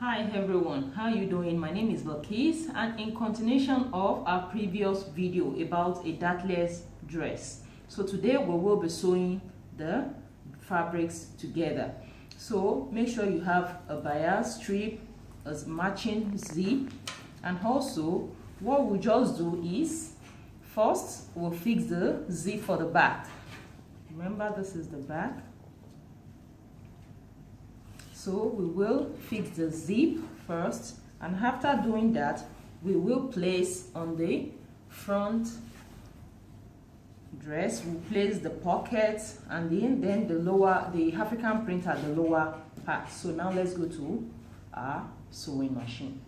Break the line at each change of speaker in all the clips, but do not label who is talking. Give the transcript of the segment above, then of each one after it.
Hi everyone, how are you doing? My name is Lakis, and in continuation of our previous video about a dartless dress, so today we will be sewing the fabrics together. So make sure you have a bias strip, a matching zip, and also what we'll just do is first we'll fix the zip for the back. Remember, this is the back. So we will fix the zip first, and after doing that we will place on the front dress, we'll place the pockets, and then the African print at the lower part. So now let's go to our sewing machine.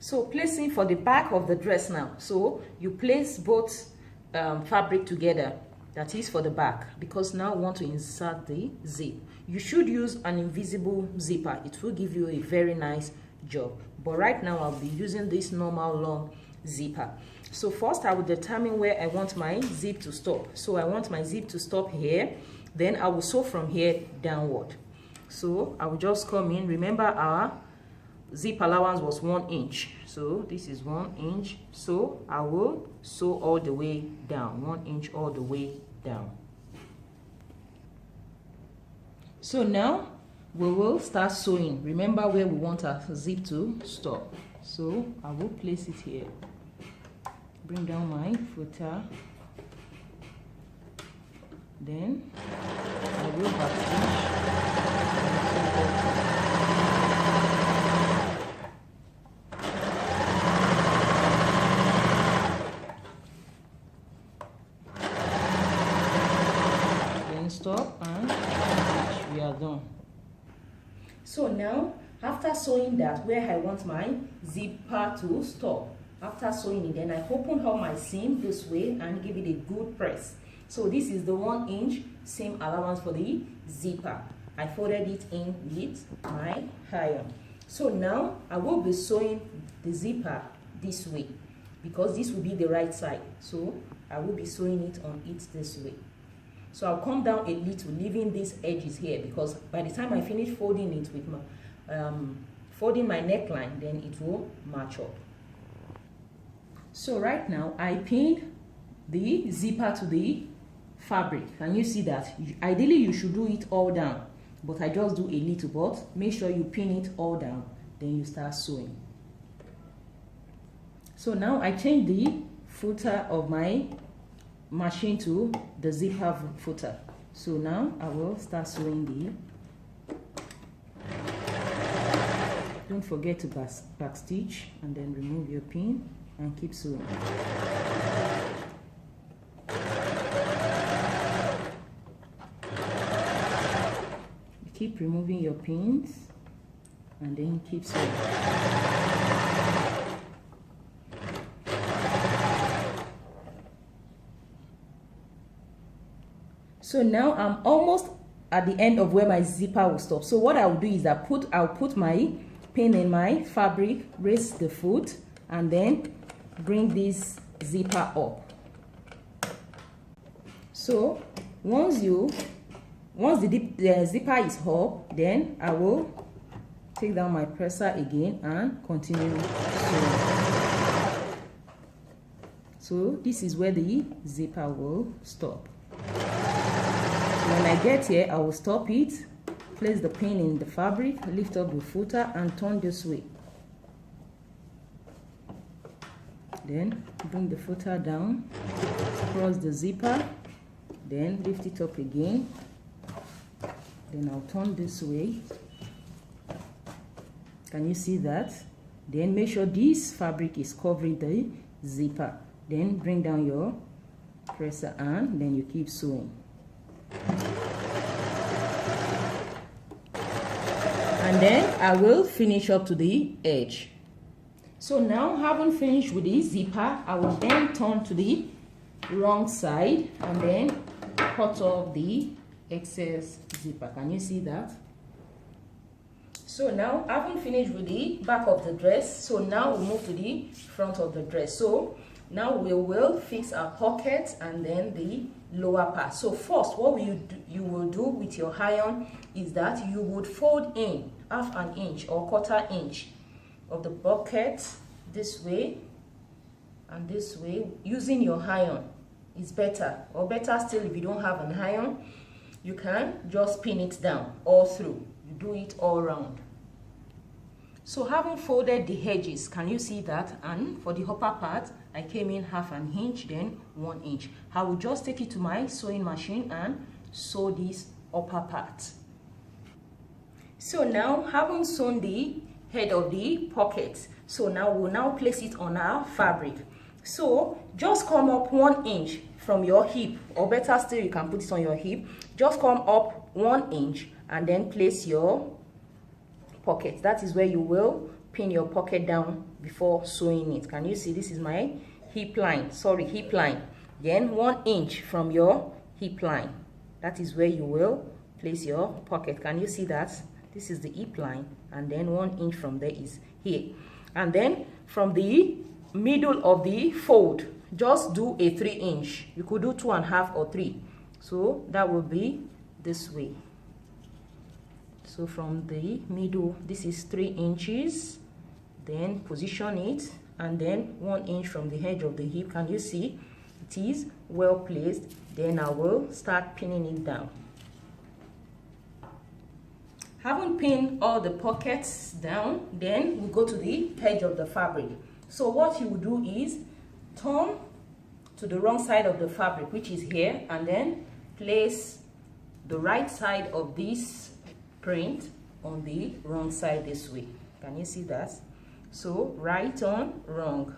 So placing for the back of the dress now, so you place both fabric together, that is for the back, because now we want to insert the zip. You should use an invisible zipper, it will give you a very nice job, but right now I'll be using this normal long zipper. So first I will determine where I want my zip to stop. So I want my zip to stop here, then I will sew from here downward. So I will just come in. Remember, our zip allowance was 1 inch, so this is 1 inch, so I will sew all the way down, 1 inch all the way down. So now we will start sewing. Remember where we want our zip to stop, so I will place it here, bring down my footer, then I will backstitch. Stop, and we are done. So now after sewing that where I want my zipper to stop, after sewing it, then I open up my seam this way and give it a good press. So this is the 1 inch seam allowance for the zipper. I folded it in with my iron. So now I will be sewing the zipper this way, because this will be the right side, so I will be sewing it on it this way. So I'll come down a little, leaving these edges here, because by the time I finish folding it with my folding my neckline, then it will match up. So right now I pinned the zipper to the fabric. Can you see that? Ideally you should do it all down, but I just do a little. But make sure you pin it all down, then you start sewing. So now I change the footer of my machine to the zipper footer. So now I will start sewing the, don't forget to back stitch and then remove your pin and keep sewing. You keep removing your pins and then keep sewing. So now I'm almost at the end of where my zipper will stop. So what I'll do is I'll put my pin in my fabric, raise the foot, and then bring this zipper up. So once the zipper is up, then I will take down my presser again and continue sewing. So this is where the zipper will stop. When I get here, I will stop it, place the pin in the fabric, lift up the footer and turn this way. Then bring the footer down, cross the zipper, then lift it up again. Then I'll turn this way. Can you see that? Then make sure this fabric is covering the zipper. Then bring down your presser and then you keep sewing. And then I will finish up to the edge. So now, having finished with the zipper, I will then turn to the wrong side and then cut off the excess zipper. Can you see that? So now, having finished with the back of the dress, so now we move to the front of the dress. So now we will fix our pockets and then the lower part. So first, what you will do with your iron is that you would fold in half an inch or quarter inch of the pocket this way and this way. Using your iron is better, or better still, if you don't have an iron, you can just pin it down all through. You do it all around. So having folded the edges, can you see that? And for the upper part, I came in half an inch, then 1 inch. I will just take it to my sewing machine and sew this upper part. So now, having sewn the head of the pocket, so now we'll now place it on our fabric. So just come up 1 inch from your hip, or better still, you can put it on your hip. Just come up 1 inch and then place your pocket. That is where you will pin your pocket down before sewing it. Can you see? This is my hip line, hip line. Then 1 inch from your hip line, that is where you will place your pocket. Can you see that? This is the hip line, and then 1 inch from there is here. And then from the middle of the fold, just do a 3 inch. You could do 2.5 or 3. So that will be this way. So from the middle, this is 3 inches. Then position it, and then 1 inch from the edge of the hip. Can you see? It is well placed. Then I will start pinning it down. Having pinned all the pockets down, then we go to the edge of the fabric. So what you will do is turn to the wrong side of the fabric, which is here, and then place the right side of this print on the wrong side this way. Can you see that? So right on, wrong.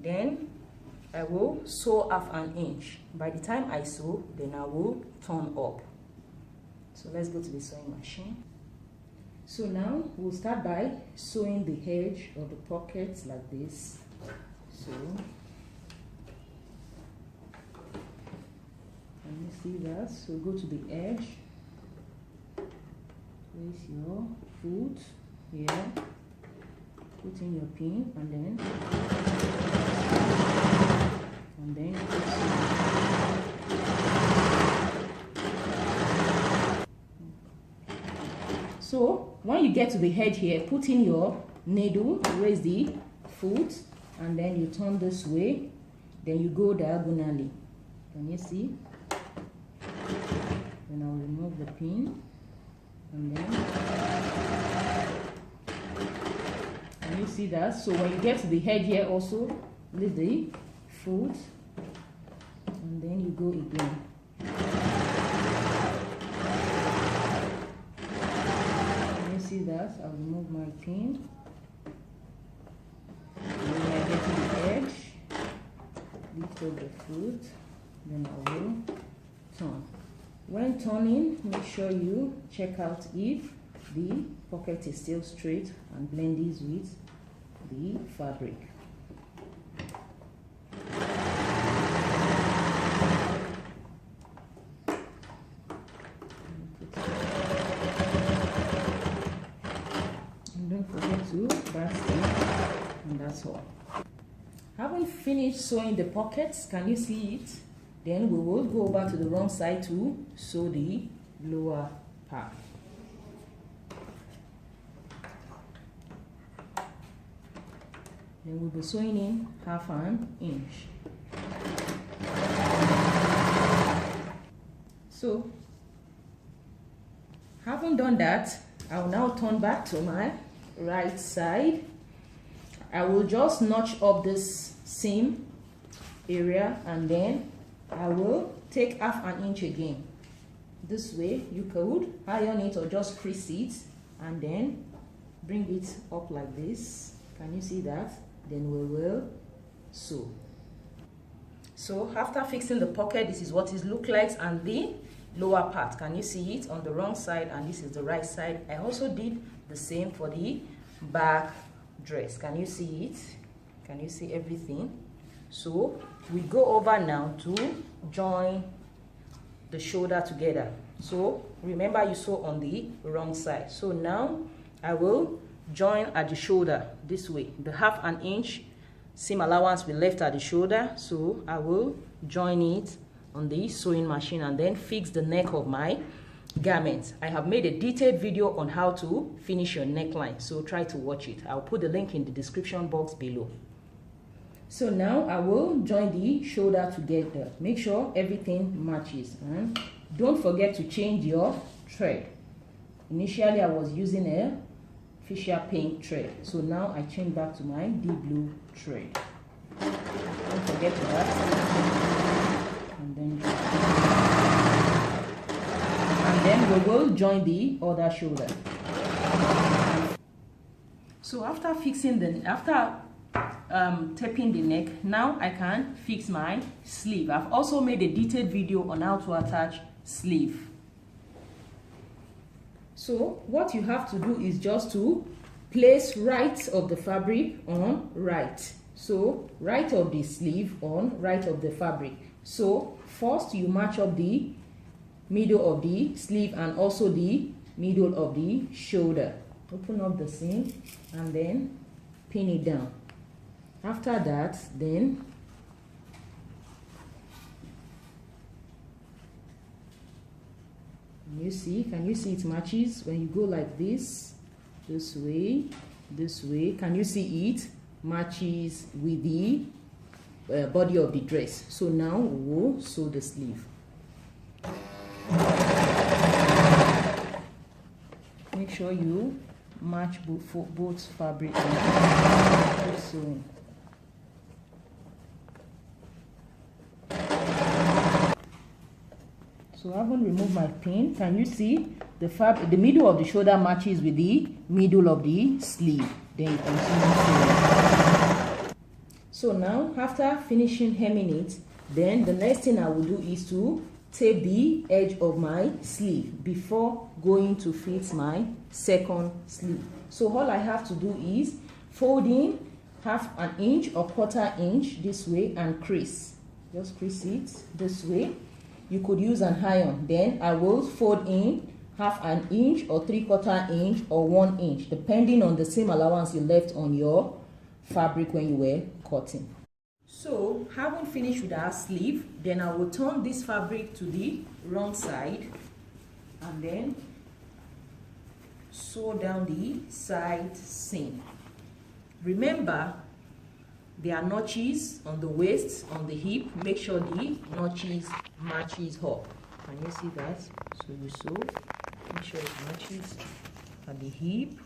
Then I will sew half an inch. By the time I sew, then I will turn up. So let's go to the sewing machine. So now we'll start by sewing the edge of the pockets like this. So can you see that? So go to the edge, place your foot here, put in your pin, and then so when you get to the edge here, put in your needle, raise the foot, and then you turn this way, then you go diagonally. Can you see? Then I'll remove the pin, and then can you see that? So when you get to the edge here also, leave the foot, and then you go again. Can you see that? I'll remove my pin. And when I get to the edge, lift up the foot, then I will turn. When turning, make sure you check out if the pocket is still straight and blend these with the fabric. And don't forget to bust it, and that's all. Having finished sewing the pockets, can you see it? Then we will go back to the wrong side to sew the lower part. Then we'll be sewing in half an inch. So, having done that, I will now turn back to my right side. I will just notch up this seam area, and then I will take half an inch again. This way, you could iron it or just crease it, and then bring it up like this. Can you see that? Then we will sew. So after fixing the pocket, this is what it looks like, and the lower part. Can you see it on the wrong side, and this is the right side. I also did the same for the back dress. Can you see it? Can you see everything? So we go over now to join the shoulder together. So remember, you sew on the wrong side. So now I will join at the shoulder this way. The half an inch seam allowance we left at the shoulder, so I will join it on the sewing machine and then fix the neck of my garment. I have made a detailed video on how to finish your neckline, so try to watch it. I'll put the link in the description box below. So now I will join the shoulder together. Make sure everything matches, and don't forget to change your thread. Initially I was using a Fisher pink thread, so now I change back to my deep blue thread. Don't forget that. And then we will join the other shoulder. So after fixing taping the neck, now I can fix my sleeve. I've also made a detailed video on how to attach sleeve. So what you have to do is just to place right of the fabric on right. So right of the sleeve on right of the fabric. So first you match up the middle of the sleeve and also the middle of the shoulder. Open up the seam and then pin it down. After that, then can you see it matches when you go like this way, can you see it matches with the body of the dress. So now we will sew the sleeve. Make sure you match both fabric and sewing. So I haven't removed my pin. Can you see the middle of the shoulder matches with the middle of the sleeve? Then you continue sewing. So now after finishing hemming it, then the next thing I will do is to tape the edge of my sleeve before going to fit my second sleeve. So all I have to do is fold in half an inch or quarter inch this way and crease. Just crease it this way. You could use an iron. Then I will fold in half an inch or 3/4 inch or 1 inch, depending on the seam allowance you left on your fabric when you were cutting. So having finished with our sleeve, then I will turn this fabric to the wrong side and then sew down the side seam. Remember, there are notches on the waist, on the hip. Make sure the notches matches up. Can you see that? So you sew, make sure it matches at the hip,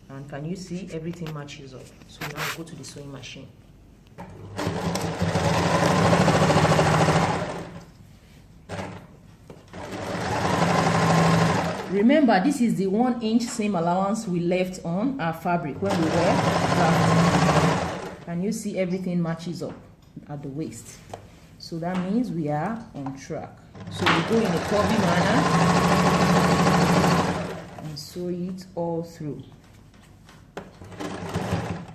and can you see everything matches up? So now go to the sewing machine. Remember, this is the 1 inch seam allowance we left on our fabric when we were crafting. And you see everything matches up at the waist. So that means we are on track. So we go in a curvy manner and sew it all through.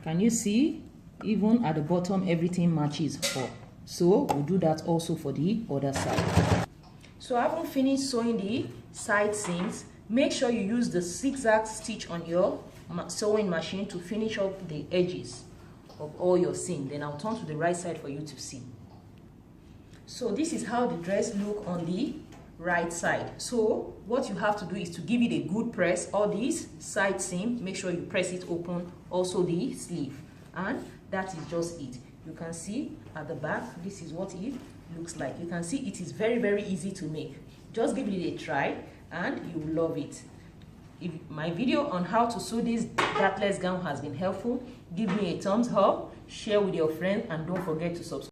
Can you see? Even at the bottom, everything matches up. So we'll do that also for the other side. So having finished sewing the side seams, make sure you use the zigzag stitch on your sewing machine to finish up the edges of all your seam. Then I'll turn to the right side for you to see. So this is how the dress look on the right side. So what you have to do is to give it a good press. All these side seam, make sure you press it open, also the sleeve, and that is just it. You can see at the back, this is what it looks like. You can see it is very, very easy to make. Just give it a try and you will love it. If my video on how to sew this dartless gown has been helpful, give me a thumbs up, share with your friends, and don't forget to subscribe.